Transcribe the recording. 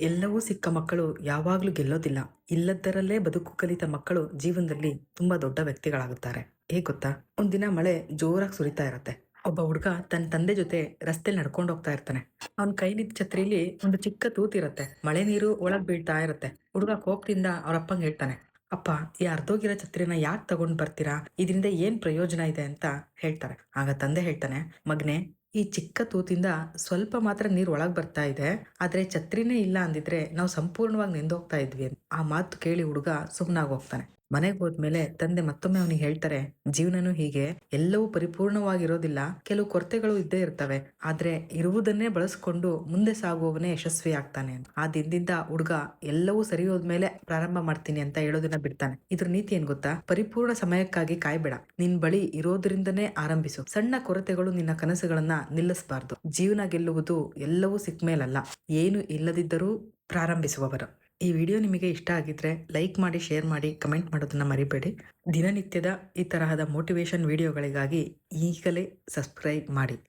ಎಲ್ಲವೂ ಸಿಕ್ಕ ಮಕ್ಕಳು ಯಾವಾಗ್ಲೂ ಗೆಲ್ಲೋದಿಲ್ಲ. ಇಲ್ಲದರಲ್ಲೇ ಬದುಕು ಕಲಿತ ಮಕ್ಕಳು ಜೀವನದಲ್ಲಿ ತುಂಬಾ ದೊಡ್ಡ ವ್ಯಕ್ತಿಗಳಾಗುತ್ತಾರೆ. ಹೇಗ್ ಗೊತ್ತಾ? ಒಂದಿನ ಮಳೆ ಜೋರಾಗಿ ಸುರಿತಾ ಇರತ್ತೆ. ಒಬ್ಬ ಹುಡುಗ ತನ್ನ ತಂದೆ ಜೊತೆ ರಸ್ತೆಯಲ್ಲಿ ನಡ್ಕೊಂಡು ಹೋಗ್ತಾ ಇರ್ತಾನೆ. ಅವನ ಕೈಲಿದ್ದ ಛತ್ರಿಲಿ ಒಂದು ಚಿಕ್ಕ ತೂತಿರತ್ತೆ. ಮಳೆ ನೀರು ಒಳಗ್ ಬೀಳ್ತಾ ಇರತ್ತೆ. ಹುಡುಗ ಕೋಪದಿಂದ ಅವ್ರ ಅಪ್ಪಂಗೆ ಹೇಳ್ತಾನೆ, ಅಪ್ಪ, ಈ ಅರ್ಧೋಗಿರೋ ಛತ್ರಿನ ಯಾಕೆ ತಗೊಂಡ್ ಬರ್ತೀರಾ? ಇದರಿಂದ ಏನ್ ಪ್ರಯೋಜನ ಇದೆ ಅಂತ ಹೇಳ್ತಾರೆ. ಆಗ ತಂದೆ ಹೇಳ್ತಾನೆ, ಮಗನೇ, ಈ ಚಿಕ್ಕ ತೂತಿಂದ ಸ್ವಲ್ಪ ಮಾತ್ರ ನೀರ್ ಒಳಗ್ ಬರ್ತಾ ಇದೆ. ಆದ್ರೆ ಛತ್ರಿನೇ ಇಲ್ಲ ಅಂದಿದ್ರೆ ನಾವು ಸಂಪೂರ್ಣವಾಗಿ ನೆಂದೋಗ್ತಾ ಇದ್ವಿ ಅಂತ. ಆ ಮಾತು ಕೇಳಿ ಹುಡುಗ ಸುಮ್ನಾಗ್ ಹೋಗ್ತಾನೆ. ಮನೆಗ್ ಹೋದ್ಮೇಲೆ ತಂದೆ ಮತ್ತೊಮ್ಮೆ ಅವನಿಗೆ ಹೇಳ್ತಾರೆ, ಜೀವನನೂ ಹೀಗೆ, ಎಲ್ಲವೂ ಪರಿಪೂರ್ಣವಾಗಿರೋದಿಲ್ಲ, ಕೆಲವು ಕೊರತೆಗಳು ಇದ್ದೇ ಇರ್ತವೆ. ಆದ್ರೆ ಇರುವುದನ್ನೇ ಬಳಸ್ಕೊಂಡು ಮುಂದೆ ಸಾಗುವವನೇ ಯಶಸ್ವಿ ಆಗ್ತಾನೆ ಅಂತ. ಆ ದಿನದಿಂದ ಹುಡುಗ ಎಲ್ಲವೂ ಸರಿ ಹೋದ್ಮೇಲೆ ಪ್ರಾರಂಭ ಮಾಡ್ತೀನಿ ಅಂತ ಹೇಳೋದನ್ನ ಬಿಡ್ತಾನೆ. ಇದ್ರ ನೀತಿ ಏನ್ ಗೊತ್ತಾ? ಪರಿಪೂರ್ಣ ಸಮಯಕ್ಕಾಗಿ ಕಾಯ್ಬೇಡ, ನಿನ್ ಬಳಿ ಇರೋದ್ರಿಂದನೇ ಆರಂಭಿಸು. ಸಣ್ಣ ಕೊರತೆಗಳು ನಿನ್ನ ಕನಸುಗಳನ್ನ ನಿಲ್ಲಿಸಬಾರ್ದು. ಜೀವನ ಗೆಲ್ಲುವುದು ಎಲ್ಲವೂ ಸಿಕ್ಮೇಲಲ್ಲ, ಏನು ಇಲ್ಲದಿದ್ದರೂ ಪ್ರಾರಂಭಿಸುವವರು. ಈ ವಿಡಿಯೋ ನಿಮಗೆ ಇಷ್ಟ ಆಗಿದ್ರೆ ಲೈಕ್ ಮಾಡಿ, ಶೇರ್ ಮಾಡಿ, ಕಮೆಂಟ್ ಮಾಡೋದನ್ನ ಮರಿಬೇಡಿ. ದಿನನಿತ್ಯದ ಈ ತರಹದ ಮೋಟಿವೇಶನ್ ವಿಡಿಯೋಗಳಿಗಾಗಿ ಈಗಲೇ ಸಬ್ಸ್ಕ್ರೈಬ್ ಮಾಡಿ.